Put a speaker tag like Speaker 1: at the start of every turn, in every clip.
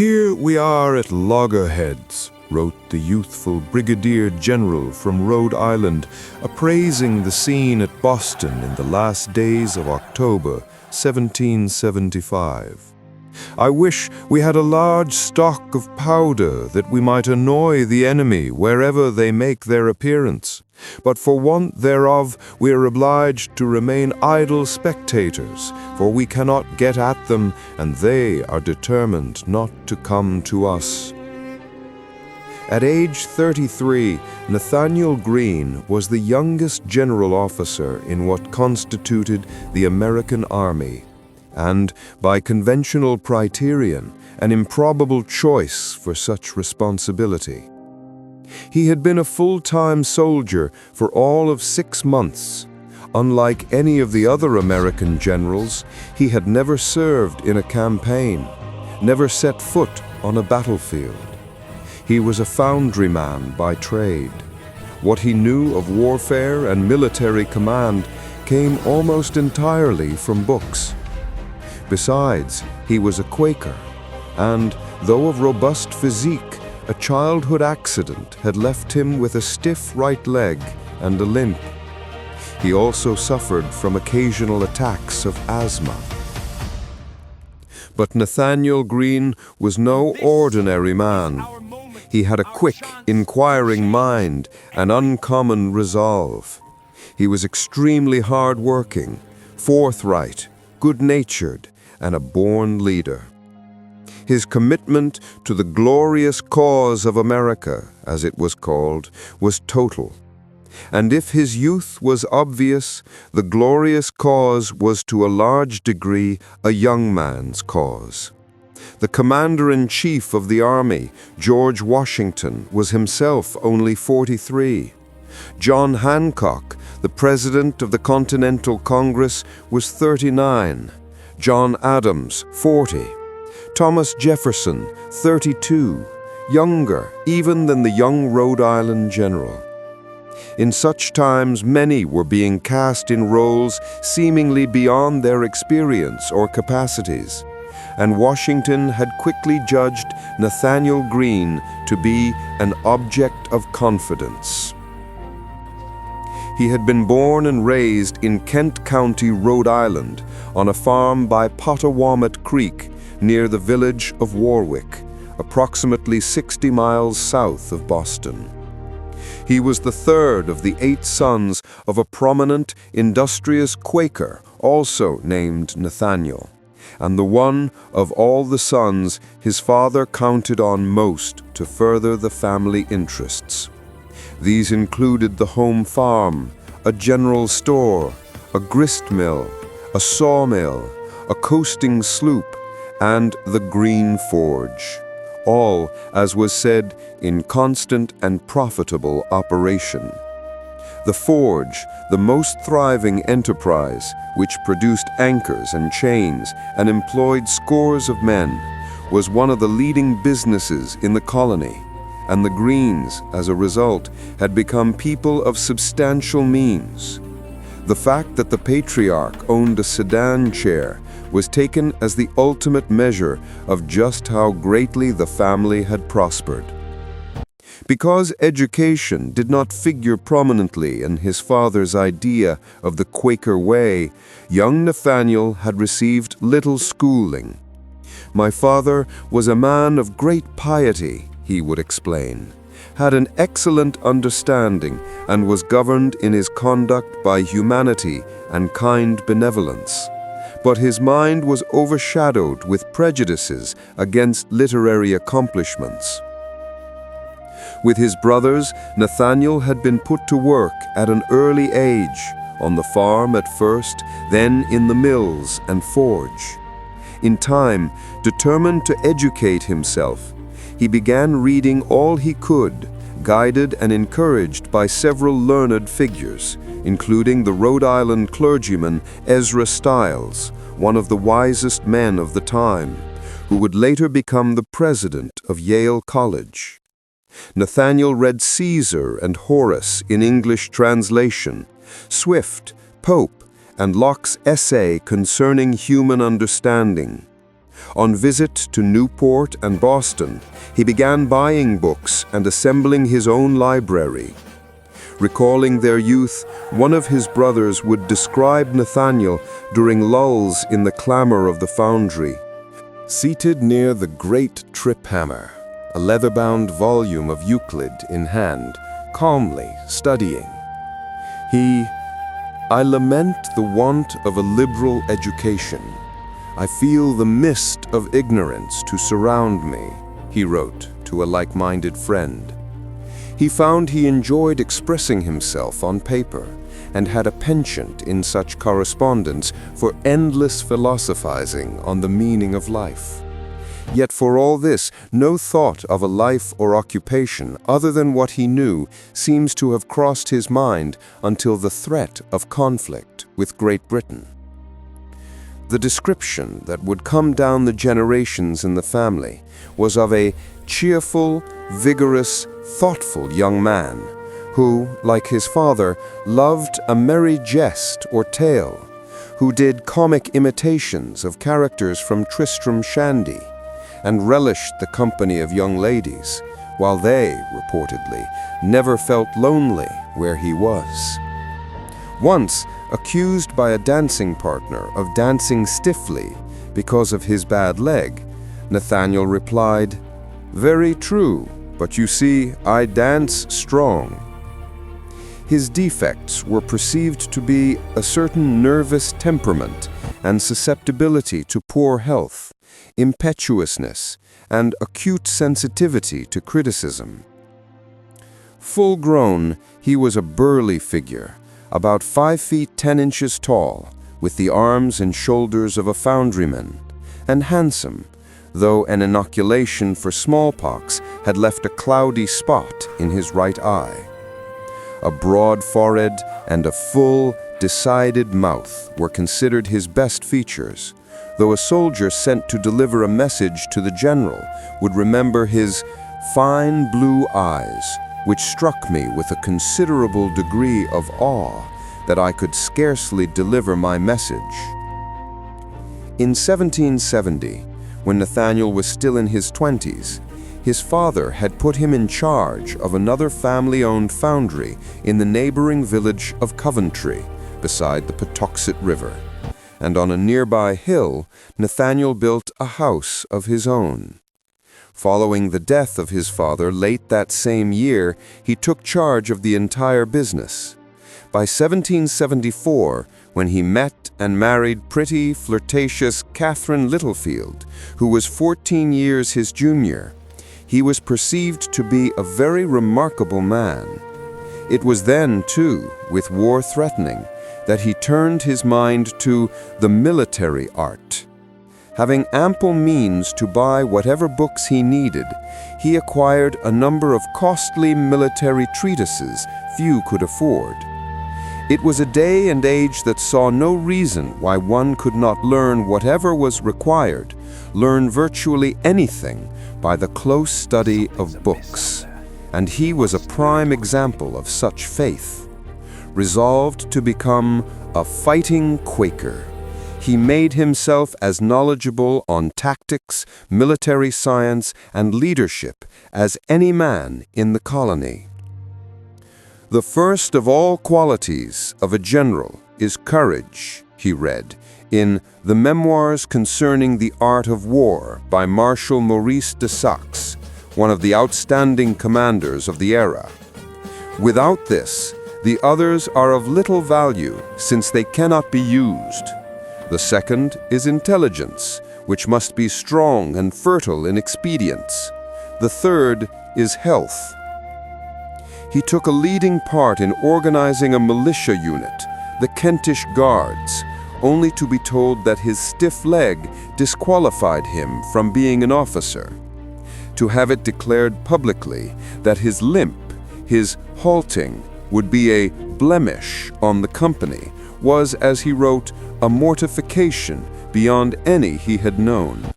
Speaker 1: "Here we are at loggerheads," wrote the youthful brigadier general from Rhode Island, appraising the scene at Boston in the last days of October 1775. "I wish we had a large stock of powder that we might annoy the enemy wherever they make their appearance. But for want thereof we are obliged to remain idle spectators, for we cannot get at them, and they are determined not to come to us." At age 33, Nathaniel Greene was the youngest general officer in what constituted the American Army, and, by conventional criterion, an improbable choice for such responsibility. He had been a full-time soldier for all of 6 months. Unlike any of the other American generals, he had never served in a campaign, never set foot on a battlefield. He was a foundryman by trade. What he knew of warfare and military command came almost entirely from books. Besides, he was a Quaker, and, though of robust physique, a childhood accident had left him with a stiff right leg and a limp. He also suffered from occasional attacks of asthma. But Nathaniel Greene was no ordinary man. He had a quick, inquiring mind and uncommon resolve. He was extremely hard-working, forthright, good-natured, and a born leader. His commitment to the glorious cause of America, as it was called, was total. And if his youth was obvious, the glorious cause was to a large degree a young man's cause. The commander-in-chief of the army, George Washington, was himself only 43. John Hancock, the president of the Continental Congress, was 39. John Adams, 40. Thomas Jefferson, 32, younger even than the young Rhode Island general. In such times, many were being cast in roles seemingly beyond their experience or capacities, and Washington had quickly judged Nathaniel Greene to be an object of confidence. He had been born and raised in Kent County, Rhode Island, on a farm by Potawatomi Creek, near the village of Warwick, approximately 60 miles south of Boston. He was the third of the 8 sons of a prominent, industrious Quaker, also named Nathaniel, and the one of all the sons his father counted on most to further the family interests. These included the home farm, a general store, a grist mill, a sawmill, a coasting sloop, and the Greene Forge, all, as was said, in constant and profitable operation. The forge, the most thriving enterprise, which produced anchors and chains and employed scores of men, was one of the leading businesses in the colony, and the Greenes, as a result, had become people of substantial means. The fact that the patriarch owned a sedan chair was taken as the ultimate measure of just how greatly the family had prospered. Because education did not figure prominently in his father's idea of the Quaker way, young Nathaniel had received little schooling. "My father was a man of great piety," he would explain, "had an excellent understanding, and was governed in his conduct by humanity and kind benevolence. But his mind was overshadowed with prejudices against literary accomplishments." With his brothers, Nathaniel had been put to work at an early age, on the farm at first, then in the mills and forge. In time, determined to educate himself, he began reading all he could, guided and encouraged by several learned figures, including the Rhode Island clergyman Ezra Stiles, one of the wisest men of the time, who would later become the president of Yale College. Nathaniel read Caesar and Horace in English translation, Swift, Pope, and Locke's essay concerning human understanding. On visit to Newport and Boston, he began buying books and assembling his own library. Recalling their youth, one of his brothers would describe Nathaniel during lulls in the clamor of the foundry. Seated near the great trip hammer, a leather-bound volume of Euclid in hand, calmly studying. I lament the want of a liberal education. I feel the mist of ignorance to surround me, he wrote to a like-minded friend. He found he enjoyed expressing himself on paper and had a penchant in such correspondence for endless philosophizing on the meaning of life. Yet for all this, no thought of a life or occupation other than what he knew seems to have crossed his mind until the threat of conflict with Great Britain. The description that would come down the generations in the family was of a cheerful, vigorous, thoughtful young man who, like his father, loved a merry jest or tale, who did comic imitations of characters from Tristram Shandy, and relished the company of young ladies, while they, reportedly, never felt lonely where he was. Once, accused by a dancing partner of dancing stiffly because of his bad leg, Nathaniel replied, "Very true, but you see, I dance strong." His defects were perceived to be a certain nervous temperament and susceptibility to poor health, impetuousness, and acute sensitivity to criticism. Full grown, he was a burly figure, about 5 feet 10 inches tall, with the arms and shoulders of a foundryman, and handsome, though an inoculation for smallpox had left a cloudy spot in his right eye. A broad forehead and a full, decided mouth were considered his best features, though a soldier sent to deliver a message to the general would remember his fine blue eyes, which struck me with a considerable degree of awe that I could scarcely deliver my message. In 1770, when Nathaniel was still in his 20s, his father had put him in charge of another family-owned foundry in the neighboring village of Coventry, beside the Patuxent River, and on a nearby hill, Nathaniel built a house of his own. Following the death of his father late that same year, he took charge of the entire business. By 1774, when he met and married pretty, flirtatious Catherine Littlefield, who was 14 years his junior, he was perceived to be a very remarkable man. It was then, too, with war threatening, that he turned his mind to the military art. Having ample means to buy whatever books he needed, he acquired a number of costly military treatises few could afford. It was a day and age that saw no reason why one could not learn whatever was required, learn virtually anything by the close study of books. And he was a prime example of such faith. Resolved to become a fighting Quaker, he made himself as knowledgeable on tactics, military science, and leadership as any man in the colony. "The first of all qualities of a general is courage," he read in The Memoirs Concerning the Art of War by Marshal Maurice de Saxe, one of the outstanding commanders of the era. "Without this, the others are of little value, since they cannot be used. The second is intelligence, which must be strong and fertile in expedients. The third is health." He took a leading part in organizing a militia unit, the Kentish Guards, only to be told that his stiff leg disqualified him from being an officer. To have it declared publicly that his limp, his halting, would be a blemish on the company was, as he wrote, a mortification beyond any he had known.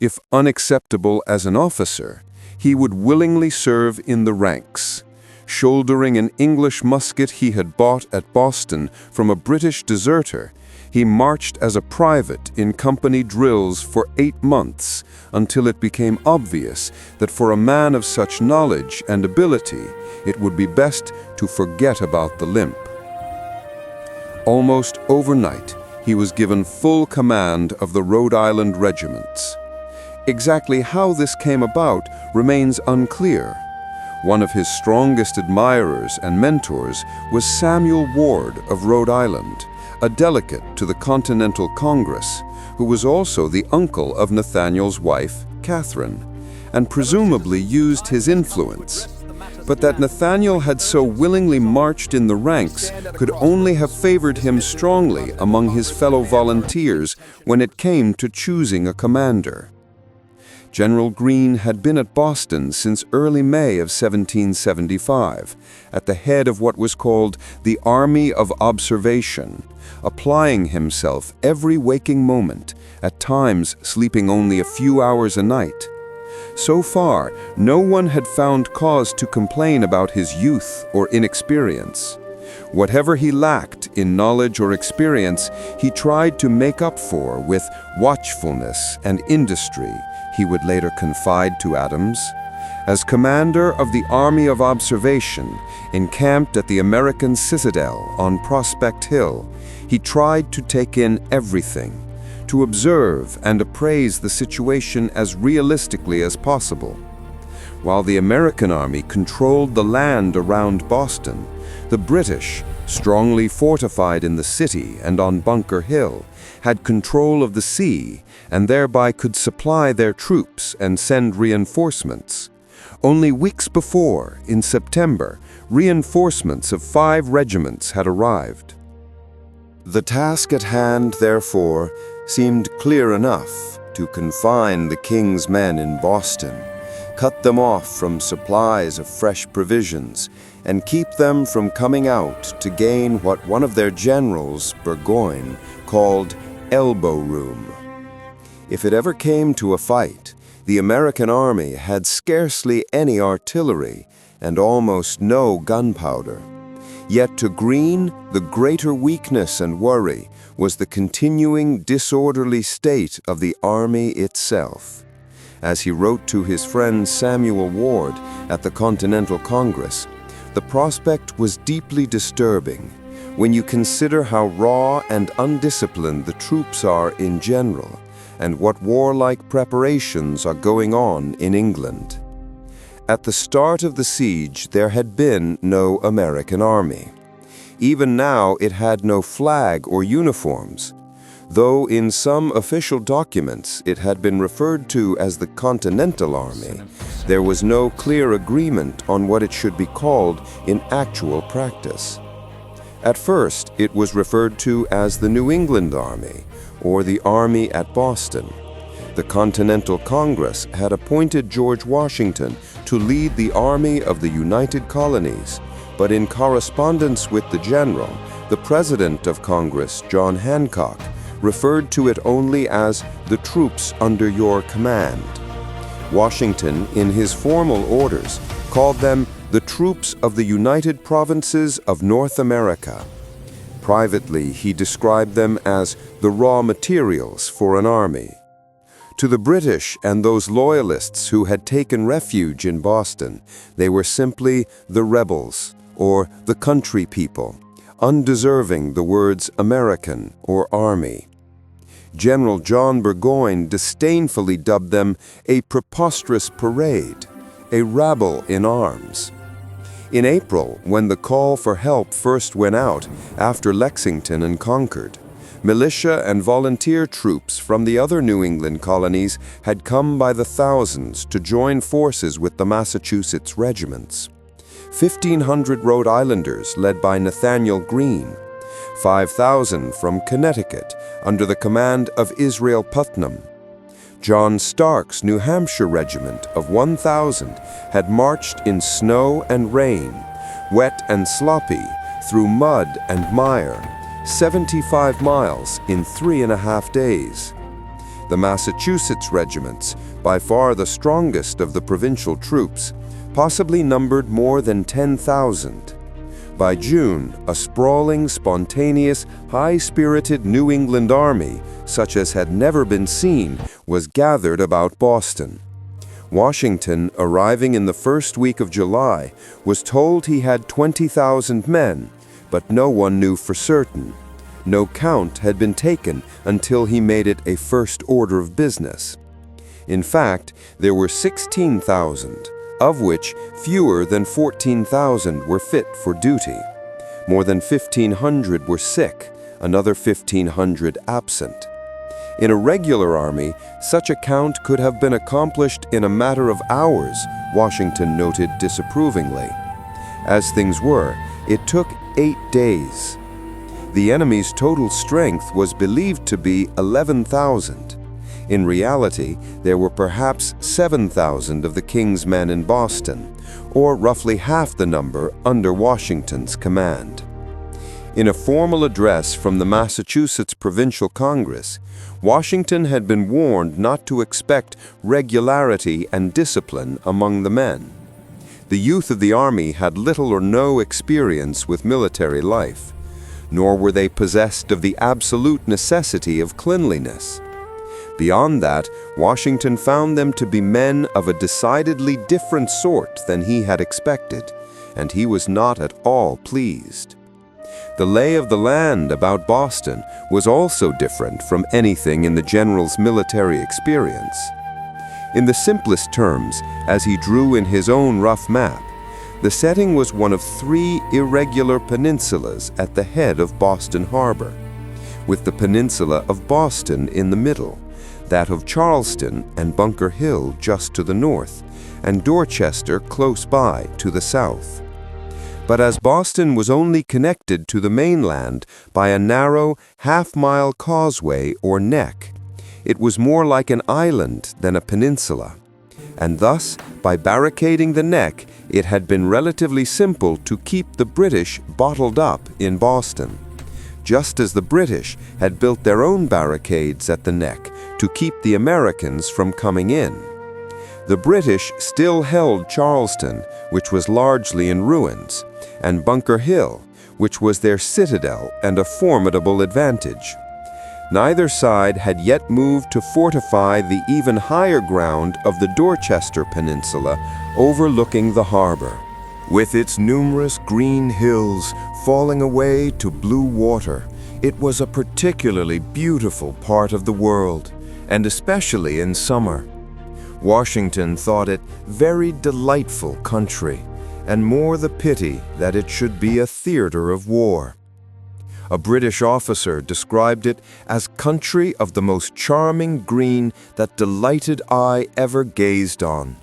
Speaker 1: If unacceptable as an officer, he would willingly serve in the ranks. Shouldering an English musket he had bought at Boston from a British deserter, He marched as a private in company drills for 8 months until it became obvious that for a man of such knowledge and ability, it would be best to forget about the limp. Almost overnight, he was given full command of the Rhode Island regiments. Exactly how this came about remains unclear. One of his strongest admirers and mentors was Samuel Ward of Rhode Island, a delegate to the Continental Congress, who was also the uncle of Nathaniel's wife, Catherine, and presumably used his influence. But that Nathaniel had so willingly marched in the ranks could only have favored him strongly among his fellow volunteers when it came to choosing a commander. General Greene had been at Boston since early May of 1775, at the head of what was called the Army of Observation, applying himself every waking moment, at times sleeping only a few hours a night. So far, no one had found cause to complain about his youth or inexperience. Whatever he lacked in knowledge or experience, he tried to make up for with watchfulness and industry, he would later confide to Adams. As commander of the Army of Observation, encamped at the American Citadel on Prospect Hill, he tried to take in everything, to observe and appraise the situation as realistically as possible. While the American army controlled the land around Boston, the British, strongly fortified in the city and on Bunker Hill, had control of the sea and thereby could supply their troops and send reinforcements. Only weeks before, in September, reinforcements of 5 regiments had arrived. The task at hand, therefore, seemed clear enough: to confine the king's men in Boston, cut them off from supplies of fresh provisions, and keep them from coming out to gain what one of their generals, Burgoyne, called elbow room. If it ever came to a fight, the American army had scarcely any artillery and almost no gunpowder. Yet to Greene, the greater weakness and worry was the continuing disorderly state of the army itself. As he wrote to his friend Samuel Ward at the Continental Congress, the prospect was deeply disturbing when you consider how raw and undisciplined the troops are in general, and what warlike preparations are going on in England. At the start of the siege, there had been no American army. Even now, it had no flag or uniforms, though in some official documents it had been referred to as the Continental Army. There was no clear agreement on what it should be called in actual practice. At first, it was referred to as the New England Army, or the Army at Boston. The Continental Congress had appointed George Washington to lead the Army of the United Colonies, but in correspondence with the general, the President of Congress, John Hancock, referred to it only as the troops under your command. Washington, in his formal orders, called them the troops of the United Provinces of North America. Privately, he described them as the raw materials for an army. To the British and those loyalists who had taken refuge in Boston, they were simply the rebels, or the country people, undeserving the words American or Army. General John Burgoyne disdainfully dubbed them a preposterous parade, a rabble in arms. In April, when the call for help first went out after Lexington and Concord, militia and volunteer troops from the other New England colonies had come by the thousands to join forces with the Massachusetts regiments. 1,500 Rhode Islanders led by Nathaniel Greene, 5,000 from Connecticut under the command of Israel Putnam. John Stark's New Hampshire regiment of 1,000 had marched in snow and rain, wet and sloppy, through mud and mire, 75 miles in 3.5 days. The Massachusetts regiments, by far the strongest of the provincial troops, possibly numbered more than 10,000. By June, a sprawling, spontaneous, high-spirited New England army, such as had never been seen, was gathered about Boston. Washington, arriving in the first week of July, was told he had 20,000 men, but no one knew for certain. No count had been taken until he made it a first order of business. In fact, there were 16,000, of which fewer than 14,000 were fit for duty. More than 1,500 were sick, another 1,500 absent. In a regular army, such a count could have been accomplished in a matter of hours, Washington noted disapprovingly. As things were, it took 8 days. The enemy's total strength was believed to be 11,000. In reality, there were perhaps 7,000 of the King's men in Boston, or roughly half the number under Washington's command. In a formal address from the Massachusetts Provincial Congress, Washington had been warned not to expect regularity and discipline among the men. The youth of the army had little or no experience with military life, nor were they possessed of the absolute necessity of cleanliness. Beyond that, Washington found them to be men of a decidedly different sort than he had expected, and he was not at all pleased. The lay of the land about Boston was also different from anything in the general's military experience. In the simplest terms, as he drew in his own rough map, the setting was one of 3 irregular peninsulas at the head of Boston Harbor, with the peninsula of Boston in the middle, that of Charleston and Bunker Hill just to the north, and Dorchester close by to the south. But as Boston was only connected to the mainland by a narrow half-mile causeway or neck, it was more like an island than a peninsula. And thus, by barricading the neck, it had been relatively simple to keep the British bottled up in Boston, just as the British had built their own barricades at the neck to keep the Americans from coming in. The British still held Charleston, which was largely in ruins, and Bunker Hill, which was their citadel and a formidable advantage. Neither side had yet moved to fortify the even higher ground of the Dorchester Peninsula overlooking the harbor. With its numerous green hills falling away to blue water, it was a particularly beautiful part of the world, and especially in summer. Washington thought it very delightful country, and more the pity that it should be a theater of war. A British officer described it as country of the most charming green that delighted eye ever gazed on.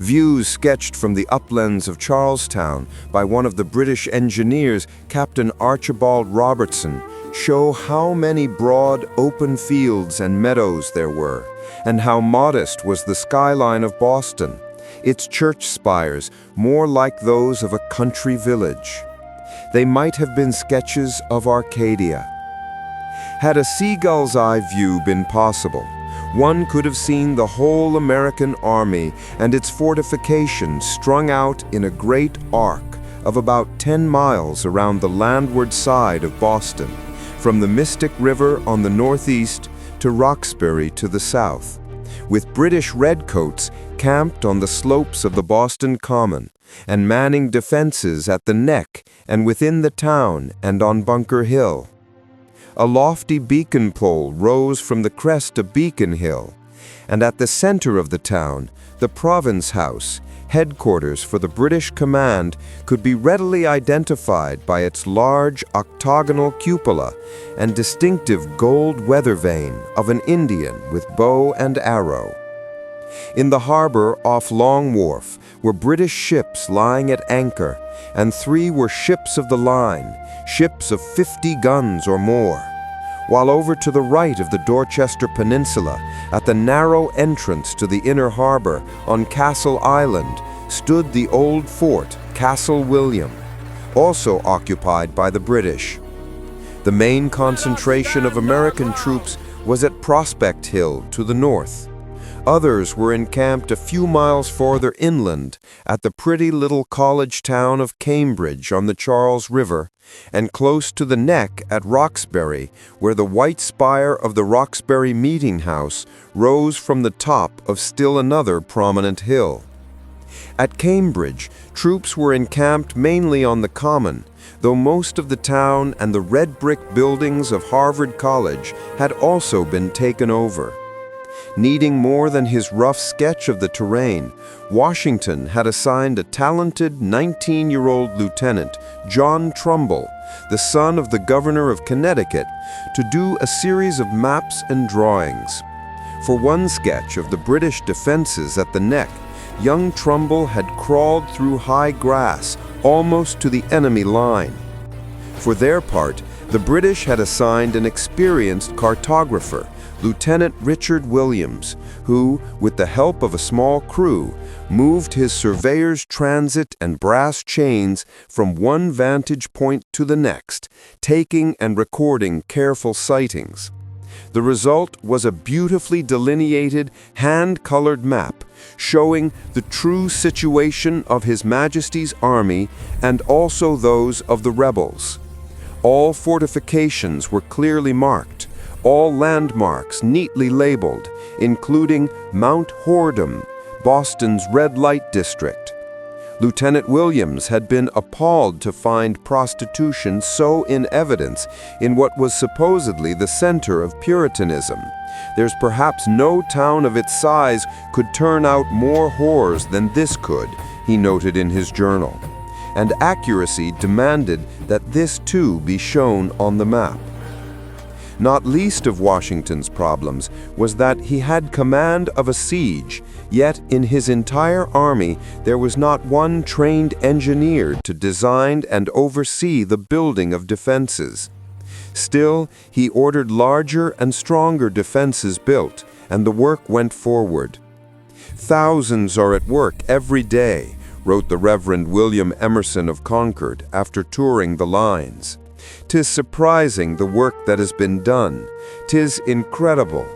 Speaker 1: Views sketched from the uplands of Charlestown by one of the British engineers, Captain Archibald Robertson, show how many broad, open fields and meadows there were, and how modest was the skyline of Boston, its church spires more like those of a country village. They might have been sketches of Arcadia. Had a seagull's eye view been possible, one could have seen the whole American army and its fortifications strung out in a great arc of about 10 miles around the landward side of Boston, from the Mystic River on the northeast to Roxbury to the south, with British redcoats camped on the slopes of the Boston Common and manning defenses at the neck and within the town and on Bunker Hill. A lofty beacon pole rose from the crest of Beacon Hill, and at the center of the town, the Province House, headquarters for the British command, could be readily identified by its large octagonal cupola and distinctive gold weather vane of an Indian with bow and arrow. In the harbor off Long Wharf were British ships lying at anchor, and 3 were ships of the line, ships of 50 guns or more, while over to the right of the Dorchester Peninsula, at the narrow entrance to the inner harbor on Castle Island, stood the old fort, Castle William, also occupied by the British. The main concentration of American troops was at Prospect Hill to the north. Others were encamped a few miles farther inland at the pretty little college town of Cambridge on the Charles River, and close to the neck at Roxbury, where the white spire of the Roxbury Meeting House rose from the top of still another prominent hill. At Cambridge, troops were encamped mainly on the common, though most of the town and the red brick buildings of Harvard College had also been taken over. Needing more than his rough sketch of the terrain, Washington had assigned a talented 19-year-old lieutenant, John Trumbull, the son of the governor of Connecticut, to do a series of maps and drawings. For one sketch of the British defenses at the neck, young Trumbull had crawled through high grass almost to the enemy line. For their part, the British had assigned an experienced cartographer, Lieutenant Richard Williams, who, with the help of a small crew, moved his surveyor's transit and brass chains from one vantage point to the next, taking and recording careful sightings. The result was a beautifully delineated, hand-colored map showing the true situation of His Majesty's army and also those of the rebels. All fortifications were clearly marked, all landmarks neatly labeled, including Mount Whoredom, Boston's red light district. Lieutenant Williams had been appalled to find prostitution so in evidence in what was supposedly the center of Puritanism. There's perhaps no town of its size could turn out more whores than this could, he noted in his journal. And accuracy demanded that this too be shown on the map. Not least of Washington's problems was that he had command of a siege, yet in his entire army there was not one trained engineer to design and oversee the building of defenses. Still, he ordered larger and stronger defenses built, and the work went forward. "Thousands are at work every day," wrote the Reverend William Emerson of Concord after touring the lines. "'Tis surprising the work that has been done. 'Tis incredible."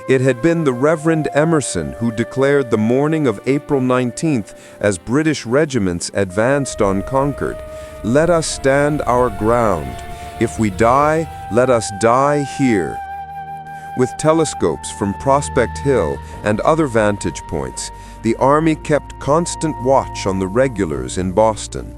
Speaker 1: It had been the Reverend Emerson who declared the morning of April 19th as British regiments advanced on Concord, "Let us stand our ground. If we die, let us die here." With telescopes from Prospect Hill and other vantage points, the Army kept constant watch on the regulars in Boston.